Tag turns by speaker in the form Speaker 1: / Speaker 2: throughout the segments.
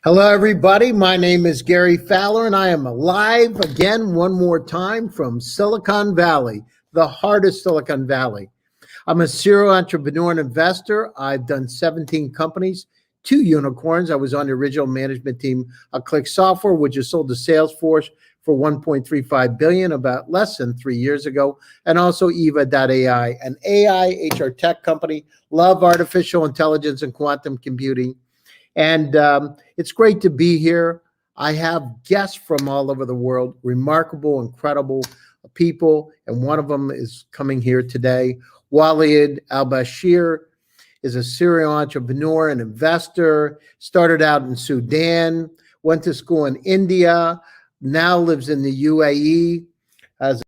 Speaker 1: Hello, everybody. My name is Gary Fowler, and I am live again one more time from Silicon Valley, the heart of Silicon Valley. I'm a serial entrepreneur and investor. I've done 17 companies, 2 unicorns. I was on the original management team of Click Software, which is sold to Salesforce for $1.35 billion about less than 3 years ago, and also Yva.ai, an AI HR tech company. Love artificial intelligence and quantum computing. And it's great to be here. I have guests from all over the world, remarkable, incredible people. And one of them is coming here today. Walied Albasheer is a serial entrepreneur and investor, started out in Sudan, went to school in India, now lives in the UAE, as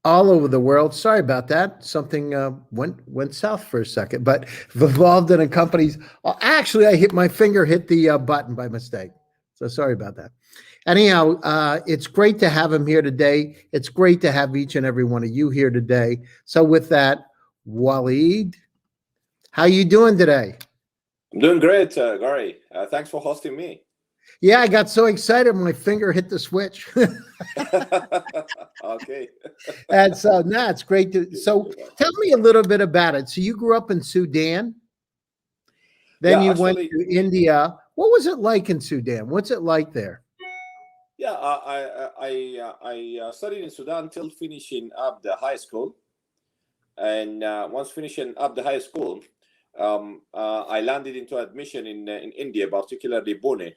Speaker 1: all over the world. Sorry about that. Something went south for a second, but involved in a company's. Actually, I hit my finger, hit the button by mistake. So sorry about that. Anyhow, it's great to have him here today. It's great to have each and every one of you here today. So with that, Walied, how you doing today?
Speaker 2: I'm doing great, Gary. Thanks for hosting me.
Speaker 1: Yeah, I got so excited, my finger hit the switch.
Speaker 2: Okay.
Speaker 1: And so, no, it's great to. So, tell me a little bit about it. So, you grew up in Sudan, then you went to India. What was it like in Sudan? What's it like there?
Speaker 2: Yeah, I studied in Sudan until finishing up the high school, and once finishing up the high school, I landed into admission in India, particularly Pune.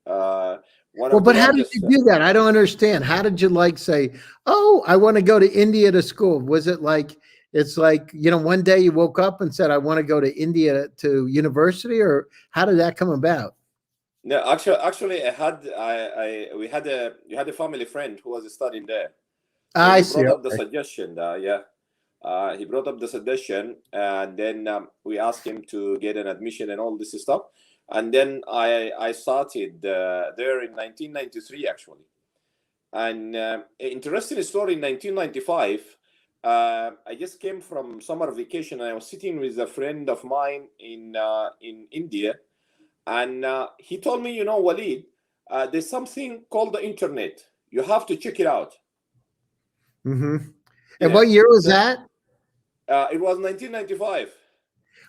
Speaker 1: Well, but how did you do that? I don't understand. How did you say, oh, I want to go to India to school? Was it like, it's like, one day you woke up and said, I want to go to India to university, or how did that come about?
Speaker 2: No, actually, we had a family friend who was studying there. So
Speaker 1: I see.
Speaker 2: Brought up the suggestion. He brought up the suggestion, and then we asked him to get an admission and all this stuff. And then I started there in 1993, actually. And interesting story, in 1995, I just came from summer vacation, and I was sitting with a friend of mine in India. And he told me, Waleed, there's something called the internet. You have to check it out.
Speaker 1: Mm-hmm. And what year was that?
Speaker 2: It was 1995.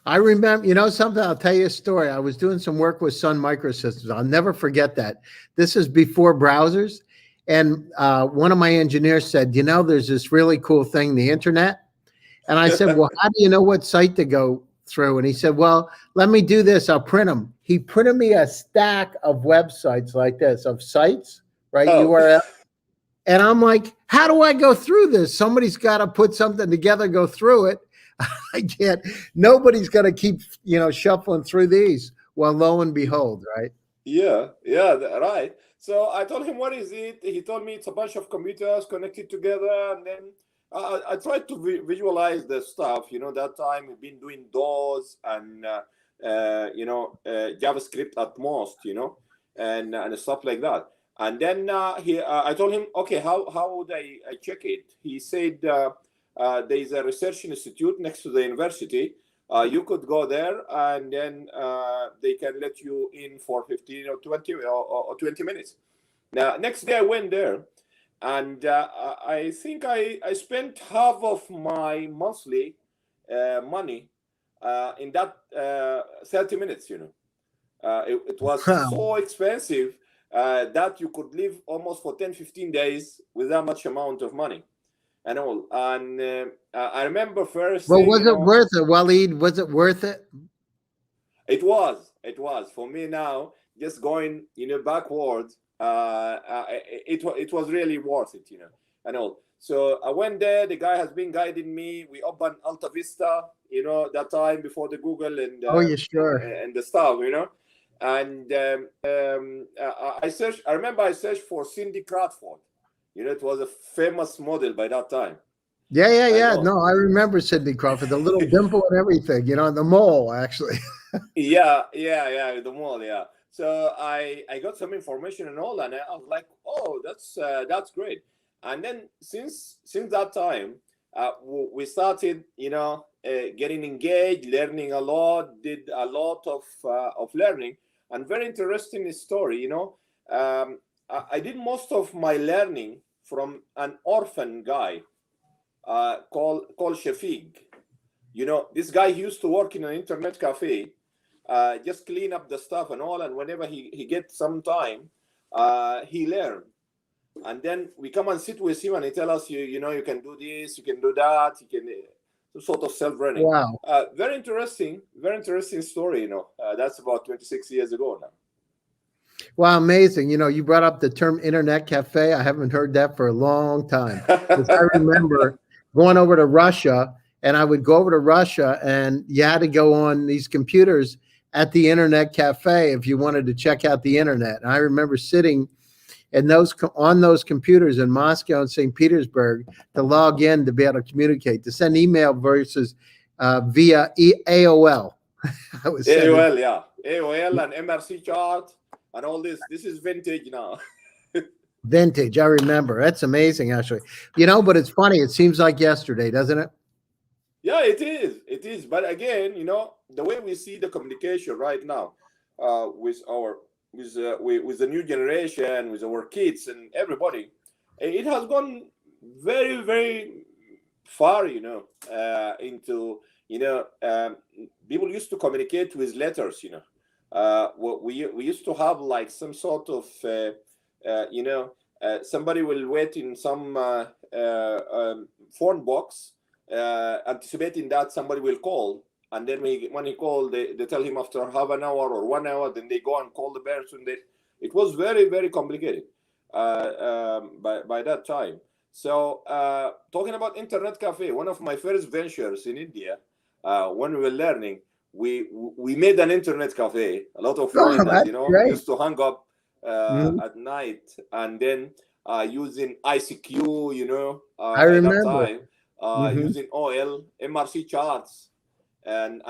Speaker 1: I remember, something, I'll tell you a story. I was doing some work with Sun Microsystems. I'll never forget that. This is before browsers. And one of my engineers said, there's this really cool thing, the internet. And I said, well, how do you know what site to go through? And he said, well, let me do this. I'll print them. He printed me a stack of websites like this, of sites, right?
Speaker 2: Oh.
Speaker 1: URL. And I'm like, how do I go through this? Somebody's got to put something together, go through it. I can't. Nobody's going to keep, shuffling through these. Well, lo and behold, right?
Speaker 2: Yeah, right. So I told him, what is it? He told me it's a bunch of computers connected together. And then I tried to visualize the stuff. That time we've been doing DOS and, JavaScript at most, and stuff like that. And then I told him, okay, how would I check it? He said, there is a research institute next to the university. You could go there, and then they can let you in for 15 or 20 or 20 minutes. Now, next day I went there, and I think I spent half of my monthly money in that 30 minutes. It was so expensive that you could live almost for 10-15 days with that much amount of money. And all, and I remember first.
Speaker 1: Well, was it worth it, Waleed? Was it worth it?
Speaker 2: It was for me now. Just going, backwards. It was really worth it, and all. So I went there. The guy has been guiding me. We opened Alta Vista, that time before the Google and
Speaker 1: oh, yeah, sure,
Speaker 2: and the stuff, And I searched. I remember I searched for Cindy Crawford. It was a famous model by that time.
Speaker 1: Yeah. No, I remember Cindy Crawford, the little dimple and everything, the mole, actually.
Speaker 2: Yeah, the mole, yeah. So I got some information and all, and I was like, oh, that's great. And then since that time, we started, getting engaged, learning a lot, did a lot of learning, and very interesting story. I did most of my learning from an orphan guy called Shafiq. This guy used to work in an internet cafe, just clean up the stuff and all. And whenever he gets some time, he learned. And then we come and sit with him, and he tell us, you can do this, you can do that, you can sort of self-running.
Speaker 1: Wow.
Speaker 2: Very interesting story. That's about 26 years ago now.
Speaker 1: Wow, amazing. You brought up the term internet cafe. I haven't heard that for a long time. I remember going over to Russia, and I would go over to Russia, and you had to go on these computers at the internet cafe if you wanted to check out the internet. And I remember sitting on those computers in Moscow and St. Petersburg to log in, to be able to communicate, to send email versus via AOL.
Speaker 2: AOL, yeah. AOL and MRC chart and all this. This is vintage now.
Speaker 1: Vintage, I remember. That's amazing, actually. But it's funny. It seems like yesterday, doesn't it?
Speaker 2: Yeah, it is. It is. But again, the way we see the communication right now with the new generation, with our kids and everybody, it has gone very, very far, into, people used to communicate with letters, we used to have like some sort of, somebody will wait in some phone box, anticipating that somebody will call. And then when he called, they tell him after half an hour or 1 hour, then they go and call the person. It was very, very complicated by that time. So talking about internet cafe, one of my first ventures in India, when we were learning, we made an internet cafe. A lot of foreigners, used to hang up at night, and then using ICQ,
Speaker 1: I remember.
Speaker 2: at that time, using OL, MRC charts, and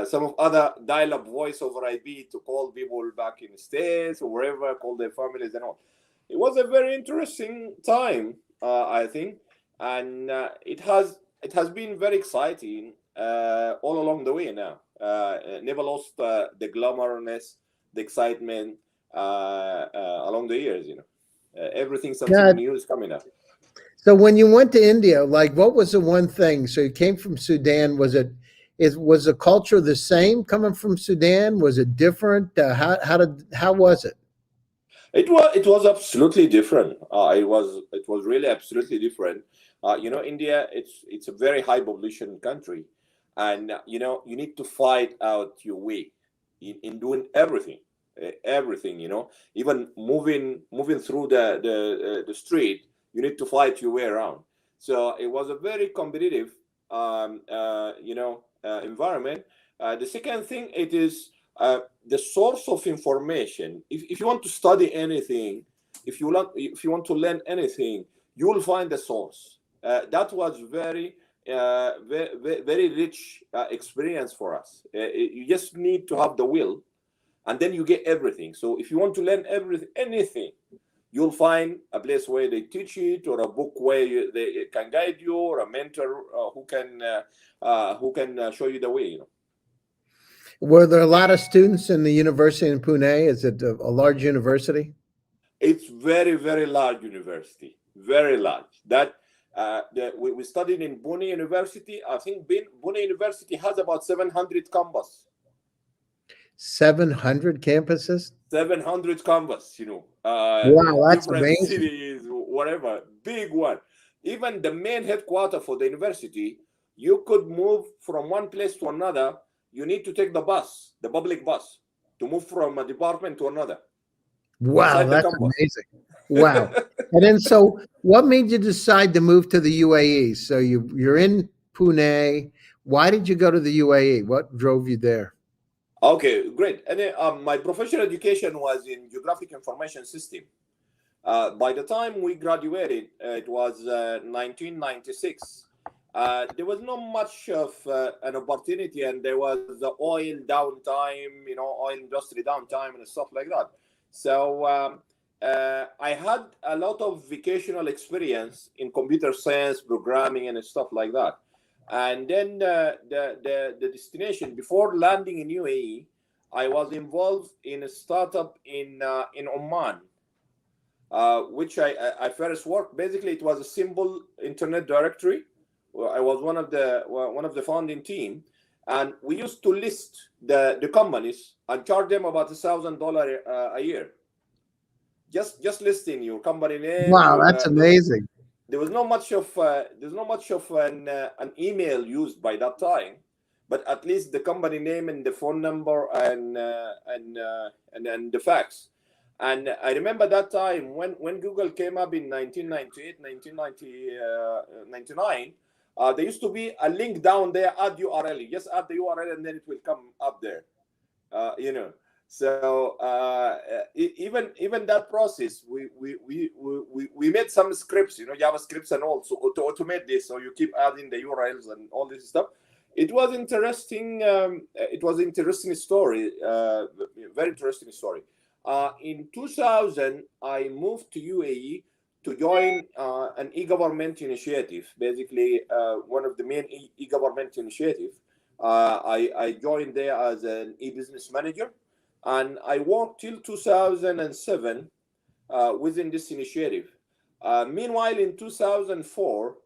Speaker 2: some of other dial-up voice over IP to call people back in the States or wherever, call their families and all. It was a very interesting time, I think, and it has been very exciting all along the way now. Never lost the glamorousness, the excitement along the years. Everything, something new is coming up.
Speaker 1: So when you went to India, like, what was the one thing? So you came from Sudan. Was the culture the same coming from Sudan? Was it different? How was it?
Speaker 2: It was absolutely different. It was really absolutely different. India, it's a very high population country, and you need to fight out your way in doing everything. Even moving through the street, you need to fight your way around. So it was a very competitive, environment. The second thing, it is the source of information. If you want to study anything, if you want to learn anything, you will find the source. That was very rich experience for us. You just need to have the will, and then you get everything. So if you want to learn anything, you'll find a place where they teach it, or a book where they can guide you, or a mentor who can show you the way.
Speaker 1: Were there a lot of students in the university in Pune? Is it a large university?
Speaker 2: It's very, very large university. Very large. That we studied in Pune University. I think Pune University has about 700 campus.
Speaker 1: 700 campuses?
Speaker 2: 700 campus,
Speaker 1: wow, that's
Speaker 2: different
Speaker 1: amazing.
Speaker 2: Cities, whatever, big one. Even the main headquarters for the university, you could move from one place to another. You need to take the bus, the public bus, to move from a department to another.
Speaker 1: Wow, that's amazing. Wow. And then, so what made you decide to move to the UAE? So you're in Pune. Why did you go to the UAE? What drove you there?
Speaker 2: Okay, great. And then, my professional education was in geographic information system. By the time we graduated, it was 1996. There was not much of an opportunity, and there was the oil downtime, oil industry downtime and stuff like that. So I had a lot of vocational experience in computer science, programming, and stuff like that. And then the destination, before landing in UAE, I was involved in a startup in Oman, which I first worked. Basically, it was a simple internet directory. I was one of the founding team, and we used to list the companies and charge them about $1,000 a year. Just listing your company name.
Speaker 1: Wow, that's amazing.
Speaker 2: There was not much of an email used by that time, but at least the company name and the phone number and the fax. And I remember that time when Google came up in 1998, 1999, there used to be a link down there, add URL. You just add the URL and then it will come up there. So even that process, we made some scripts, JavaScripts and all, so to automate this. So you keep adding the URLs and all this stuff. It was interesting. It was an interesting story, very interesting story. In 2000, I moved to UAE to join an e-government initiative, basically one of the main e-government initiatives. I joined there as an e-business manager, and I worked till 2007 within this initiative. Meanwhile, in 2004,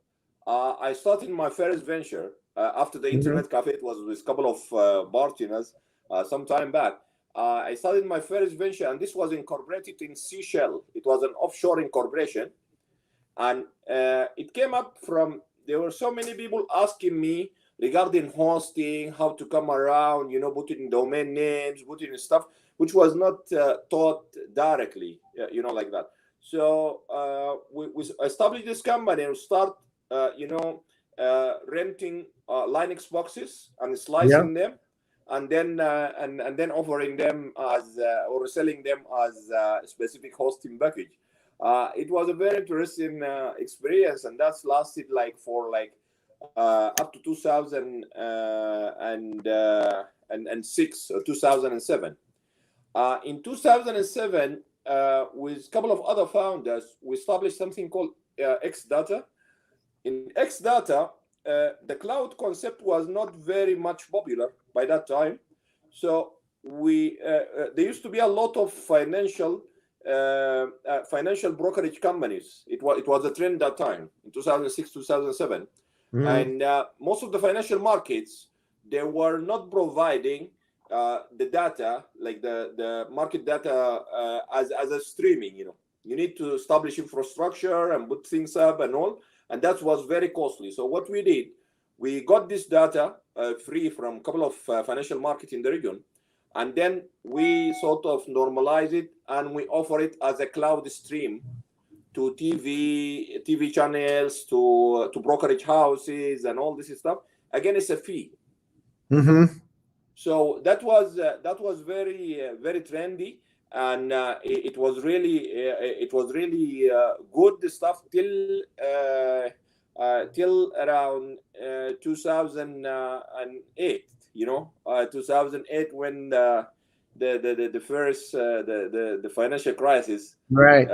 Speaker 2: I started my first venture after the internet cafe. It was with a couple of bartenders some time back. I started my first venture, and this was incorporated in Seychelles. It was an offshore incorporation. And it came up from, there were so many people asking me regarding hosting, how to come around, putting domain names, putting stuff, which was not taught directly, like that. So we established this company and start, renting Linux boxes and slicing them, and then offering them as or selling them as a specific hosting package. It was a very interesting experience, and that's lasted up to 2006 or 2007. In 2007, with a couple of other founders, we established something called X-Data. In X-Data, the cloud concept was not very much popular by that time. So there used to be a lot of financial brokerage companies. It was a trend that time in 2006, 2007. And most of the financial markets, they were not providing the data, like the market data as a streaming. You need to establish infrastructure and put things up and all, and that was very costly. So what we did, we got this data free from a couple of financial markets in the region, and then we sort of normalize it and we offer it as a cloud stream to TV channels, to brokerage houses, and all this stuff. Again, it's a fee. So that was very very trendy, and it was really good stuff till around 2008. 2008 when the first the financial crisis,
Speaker 1: right?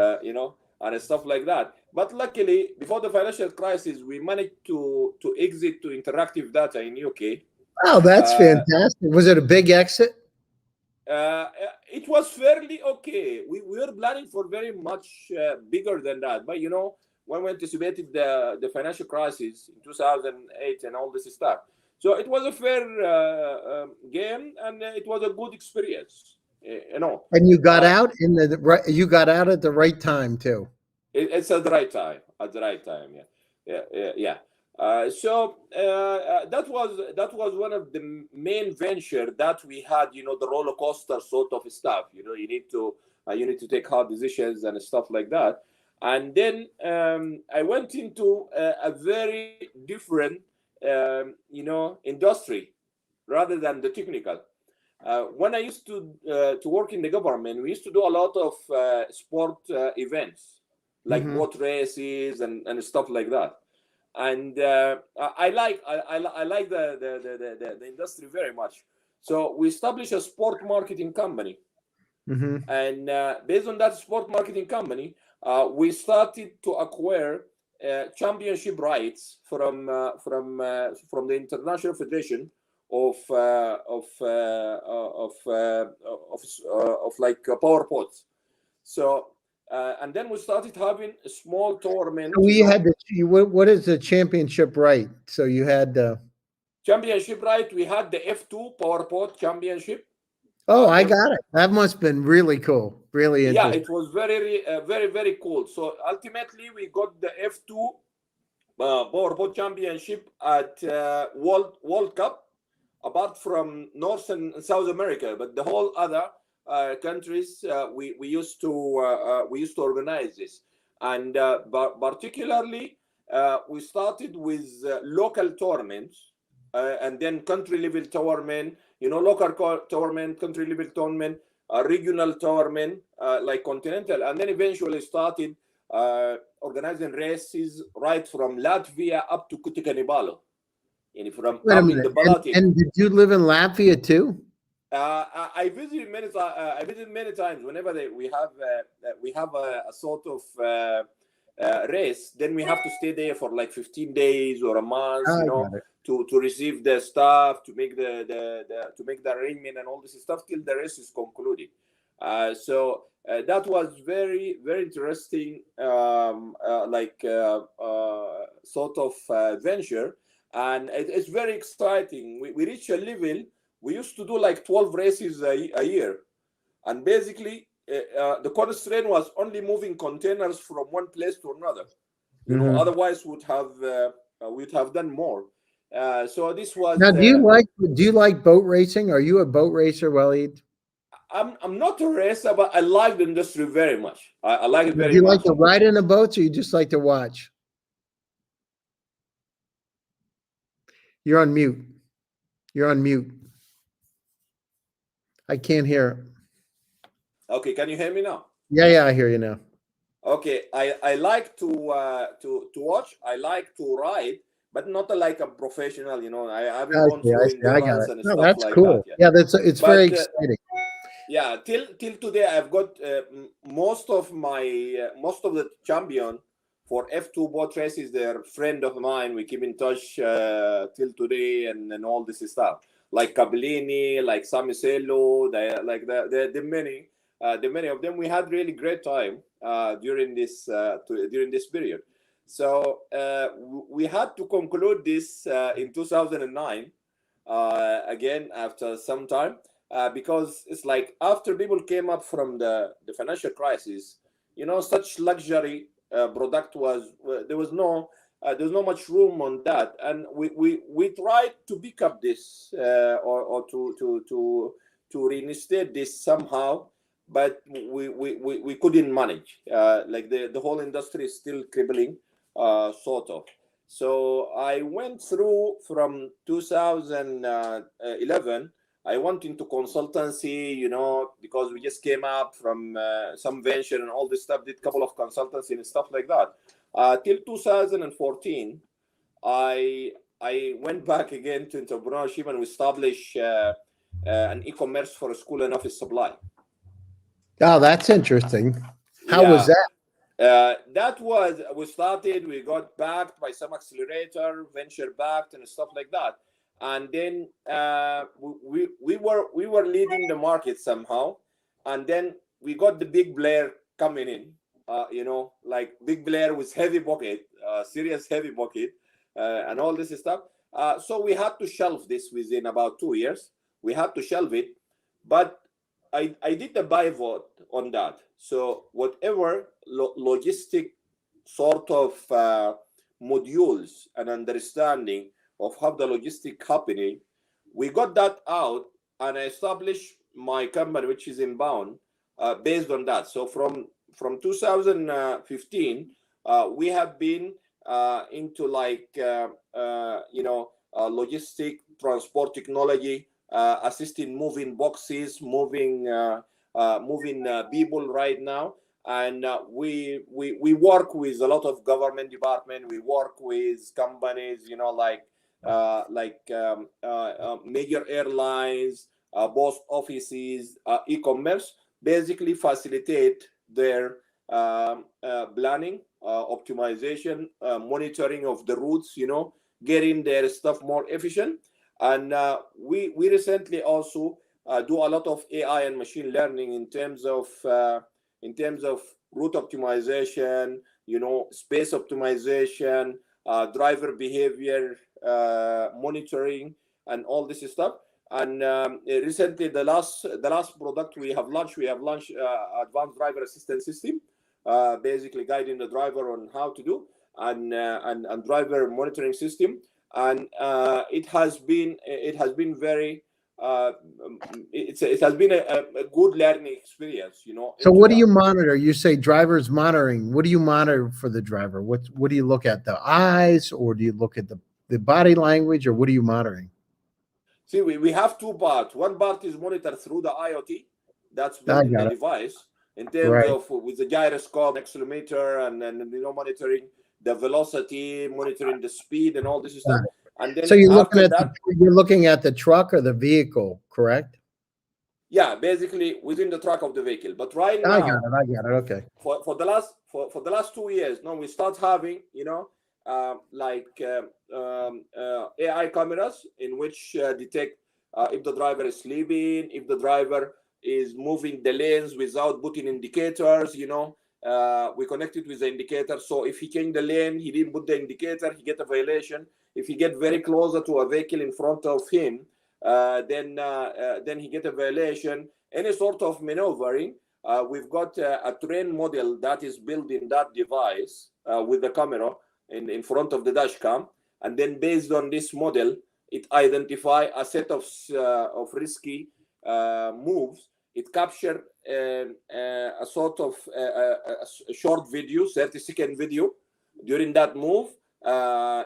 Speaker 2: And stuff like that. But luckily, before the financial crisis, we managed to exit to interactive data in UK.
Speaker 1: Oh, that's fantastic. Was it a big exit?
Speaker 2: It was fairly okay. We were planning for very much bigger than that. But, when we anticipated the financial crisis in 2008 and all this stuff. So it was a fair game, and it was a good experience.
Speaker 1: And you got out you got out at the right time too.
Speaker 2: It's at the right time. At the right time, yeah. So that was one of the main venture that we had. The roller coaster sort of stuff. You need to take hard decisions and stuff like that. And then I went into a very different industry rather than the technical. When I used to work in the government, we used to do a lot of sport events, like boat races and stuff like that. And I like the industry very much. So we established a sport marketing company,
Speaker 1: Mm-hmm.
Speaker 2: And based on that sport marketing company, we started to acquire championship rights from the International Federation of like power pods. So and then we started having a small tournament.
Speaker 1: So we had what is the championship right? So you had
Speaker 2: championship right. We had the F2 power pod championship.
Speaker 1: Oh, I got it. That must have been really cool. Really interesting.
Speaker 2: Yeah, it was very cool. So ultimately, we got the F2 powerboat championship at World Cup, apart from North and South America, but the whole other countries we used to organize this, and particularly we started with local tournaments, and then country level tournament. Local tournament, country level tournament, regional tournament, like continental, and then eventually started organizing races right from Latvia up to Kutikanibalo. And from
Speaker 1: Wait a
Speaker 2: up in
Speaker 1: minute.
Speaker 2: the Baltic.
Speaker 1: And did you live in Latvia too?
Speaker 2: I visited many. I visited many times. Whenever we have a sort of race, then we have to stay there for like 15 days or a month. To receive the stuff, to make the arrangement and all this stuff till the race is concluded. So that was very interesting, sort of venture, and it's very exciting. We reached a level. We used to do like 12 races a year, and basically the constraint was only moving containers from one place to another. Otherwise we'd have done more. So this was.
Speaker 1: Now, do you like boat racing? Are you a boat racer, Walied?
Speaker 2: I'm not a racer, but I like the industry very much. I like it very much.
Speaker 1: Do you like to ride in the boats, or you just like to watch? You're on mute. You're on mute. I can't hear.
Speaker 2: Okay, can you hear me now?
Speaker 1: Yeah, I hear you now.
Speaker 2: Okay, I like to watch. I like to ride, but not like a professional. I haven't gone through endurance and stuff
Speaker 1: that's
Speaker 2: like
Speaker 1: cool.
Speaker 2: that.
Speaker 1: Yeah, it's very exciting.
Speaker 2: Yeah, till today, I've got most of the champion for F2 boat races. They're friend of mine. We keep in touch till today, and all this stuff. Like Cabellini, like Samicello, the many of them. We had really great time during this period. So we had to conclude this in 2009 again after some time. Because it's like after people came up from the financial crisis, such luxury product there was no much room on that, and we tried to pick up this or to reinstate this somehow, but we couldn't manage. Like the whole industry is still crippling, sort of. So I went through from 2011. I went into consultancy, because we just came up from some venture and all this stuff, did a couple of consultancy and stuff like that. Till 2014, I went back again to entrepreneurship, and we established an e-commerce for school and office supply.
Speaker 1: Oh, that's interesting. How was that?
Speaker 2: We started, we got backed by some accelerator, venture backed and stuff like that. And then we were leading the market somehow, and then we got the big player coming in, like big player with heavy pocket, serious heavy pocket, and all this stuff. So we had to shelve this within about 2 years. We had to shelve it, but I did the buy vote on that. So whatever logistic sort of modules and understanding of how the logistic happening, we got that out, and I established my company, which is Inbound, based on that. So from 2015, we have been into like logistic transport technology, assisting moving boxes, moving people right now. And we work with a lot of government department. We work with companies, major airlines, post offices, e-commerce. basically facilitate their planning, optimization, monitoring of the routes, getting their stuff more efficient. And we recently also do a lot of AI and machine learning in terms of route optimization, space optimization, driver behavior monitoring, and all this stuff. And recently, the last product we have launched advanced driver assistance system, basically guiding the driver on how to do, and driver monitoring system. And it has been very it has been a good learning experience,
Speaker 1: So what do you monitor? You say drivers monitoring. What do you monitor for the driver? What do you look at? The eyes, or do you look at the body language, or what are you monitoring?
Speaker 2: See, we have two parts. One part is monitored through the IoT that's built in the device, in terms of with the gyroscope, accelerometer, and monitoring the velocity, monitoring the speed, and all this stuff. And then, so
Speaker 1: you're looking at the truck or the vehicle, correct?
Speaker 2: Yeah, basically within the truck of the vehicle. But right now,
Speaker 1: I got it. Okay.
Speaker 2: For the last 2 years, now we start having AI cameras in which detect if the driver is sleeping, if the driver is moving the lanes without putting indicators. We connect it with the indicator. So if he changed the lane, he didn't put the indicator, he get a violation. If he get very closer to a vehicle in front of him, then he get a violation. Any sort of maneuvering. We've got a train model that is built in that device with the camera in front of the dash cam, and then based on this model, it identify a set of risky moves. It capture a sort of a short video, 30-second video during that move.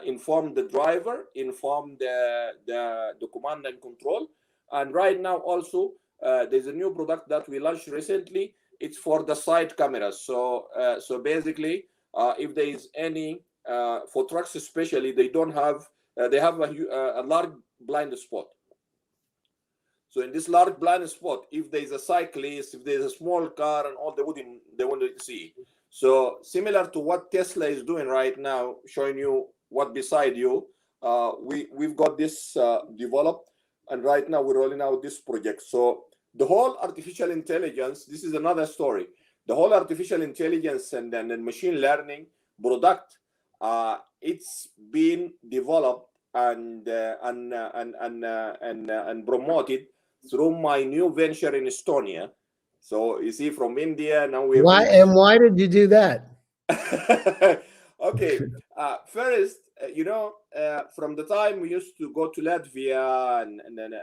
Speaker 2: Inform the driver, inform the command and control. And right now also there's a new product that we launched recently. It's for the side cameras. So basically if there is any for trucks especially, they have a large blind spot. So in this large blind spot, if there's a cyclist, if there's a small car and all, they wouldn't see. So similar to what Tesla is doing right now, showing you what beside you, we've got this developed, and right now we're rolling out this project. So the whole artificial intelligence, this is another story. The whole artificial intelligence and machine learning product, it's been developed and promoted through my new venture in Estonia. So you see, from India now we.
Speaker 1: Why did you do that?
Speaker 2: Okay, first, from the time we used to go to Latvia and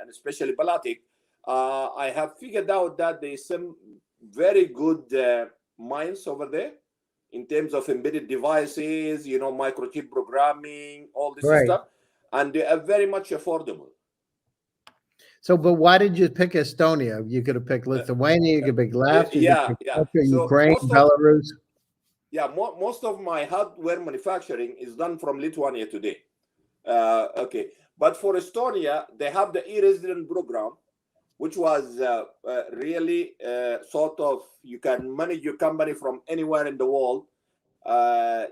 Speaker 2: especially Baltic, I have figured out that there's some very good minds over there in terms of embedded devices, microchip programming, all this stuff, and they are very much affordable.
Speaker 1: So, but why did you pick Estonia? You could have picked Lithuania, you could pick Latvia, Ukraine, Belarus.
Speaker 2: Most of my hardware manufacturing is done from Lithuania today. Okay, but for Estonia, they have the e-resident program, which was really sort of, you can manage your company from anywhere in the world,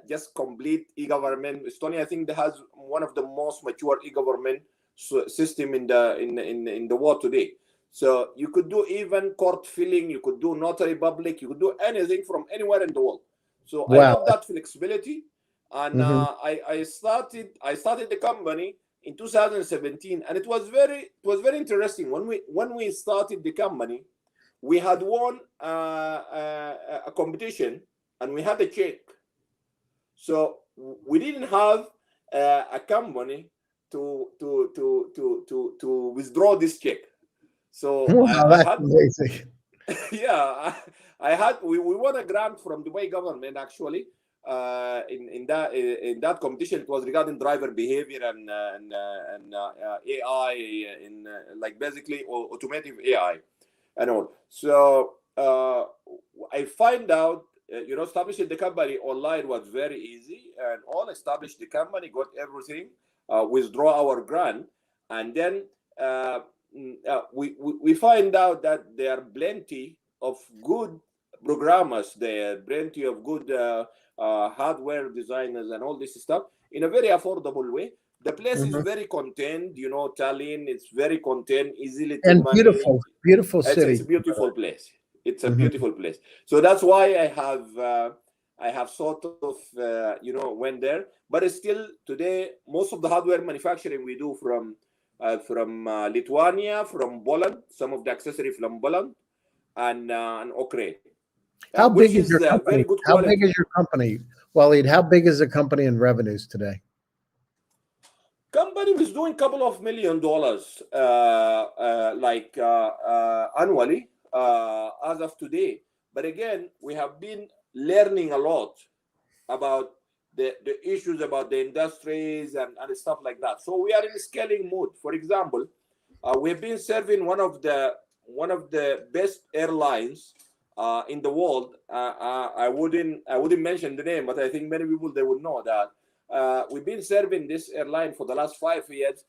Speaker 2: just complete e-government. Estonia, I think, that has one of the most mature e-government system in the world today. So you could do even court filling, you could do notary public, you could do anything from anywhere in the world. So I love that flexibility, and I started the company in 2017, and it was very interesting. When we started the company, we had won a competition, and we had a check. So we didn't have a company to withdraw this check. So we won a grant from the Dubai government actually. In that competition, it was regarding driver behavior and AI, in like basically automotive AI and all. So I find out, establishing the company online was very easy, and all established the company, got everything, withdraw our grant, and then we find out that there are plenty of good programmers there, plenty of good hardware designers and all this stuff in a very affordable way. The place is very contained, you know, Tallinn, it's very contained, easily to
Speaker 1: And
Speaker 2: manage.
Speaker 1: beautiful city.
Speaker 2: It's a beautiful place. It's a beautiful place. So that's why I have sort of, you know, went there. But still today, most of the hardware manufacturing we do from Lithuania, from Poland, some of the accessory from Poland, and Ukraine.
Speaker 1: How big is your company?
Speaker 2: Very good
Speaker 1: How
Speaker 2: quality.
Speaker 1: big is your company, Walied? How big is the company in revenues today?
Speaker 2: Company was doing a couple of $1 million annually as of today. But again, we have been learning a lot about the issues about the industries and stuff like that. So we are in a scaling mode. For example, we've been serving one of the best airlines in the world. I wouldn't mention the name, but I think many people they would know that. We've been serving this airline for the last 5 years.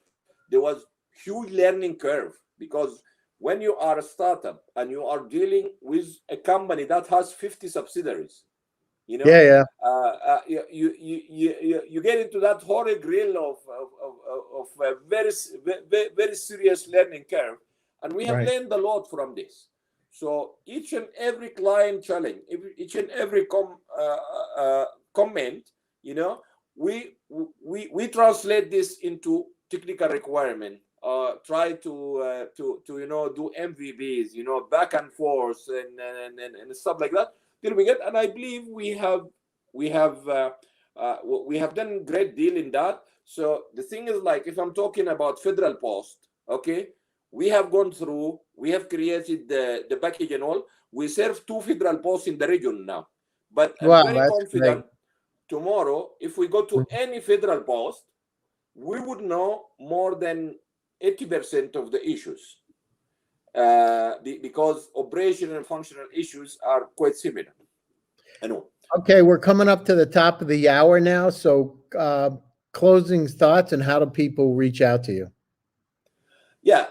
Speaker 2: There was huge learning curve because when you are a startup and you are dealing with a company that has 50 subsidiaries, you know, you get into that holy grail of a very serious learning curve, and we have learned a lot from this. So each and every client challenge, each and every comment, you know, we translate this into technical requirement. Try to you know, do MVBs, you know, back and forth and stuff like that till we get. And I believe we have done great deal in that. So the thing is, like, if I'm talking about Federal Post, okay, we have gone through, we have created the package and all. We serve 2 Federal Posts in the region now, but I'm very confident. Great. Tomorrow, if we go to any Federal Post, we would know more than 80% of the issues because operational and functional issues are quite similar. I know.
Speaker 1: Okay, we're coming up to the top of the hour now. So closing thoughts and how do people reach out to you?
Speaker 2: Yeah,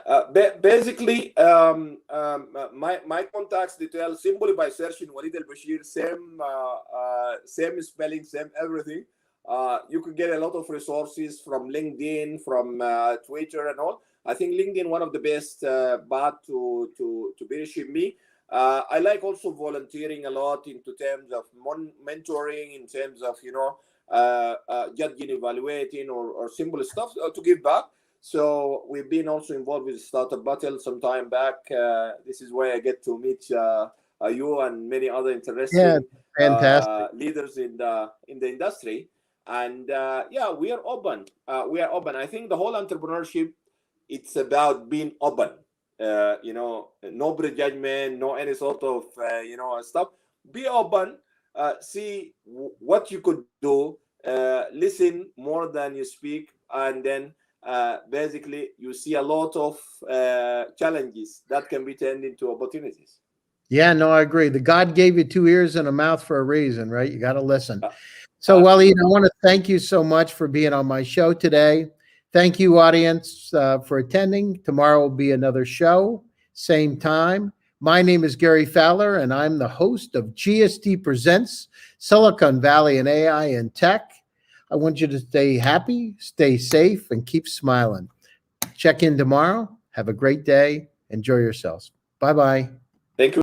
Speaker 2: basically, my contacts details simply by searching Walied Albasheer, same spelling, same everything. You could get a lot of resources from LinkedIn, from Twitter, and all. I think LinkedIn one of the best path to be me. I like also volunteering a lot into terms of mentoring, in terms of, you know, judging, evaluating, or simple stuff to give back. So we've been also involved with Startup Battle some time back. This is where I get to meet you and many other interesting leaders in the industry. And yeah, we are open. We are open. I think the whole entrepreneurship, it's about being open. You know, no prejudgment, no any sort of you know, stuff. Be open. See what you could do. Listen more than you speak, and then basically you see a lot of challenges that can be turned into opportunities.
Speaker 1: Yeah, no, I agree. The God gave you 2 ears and a mouth for a reason, right? You got to listen. So, Walied, I want to thank you so much for being on my show today. Thank you, audience, for attending. Tomorrow will be another show, same time. My name is Gary Fowler, and I'm the host of GSD Presents Silicon Valley and AI and Tech. I want you to stay happy, stay safe, and keep smiling. Check in tomorrow. Have a great day. Enjoy yourselves. Bye-bye.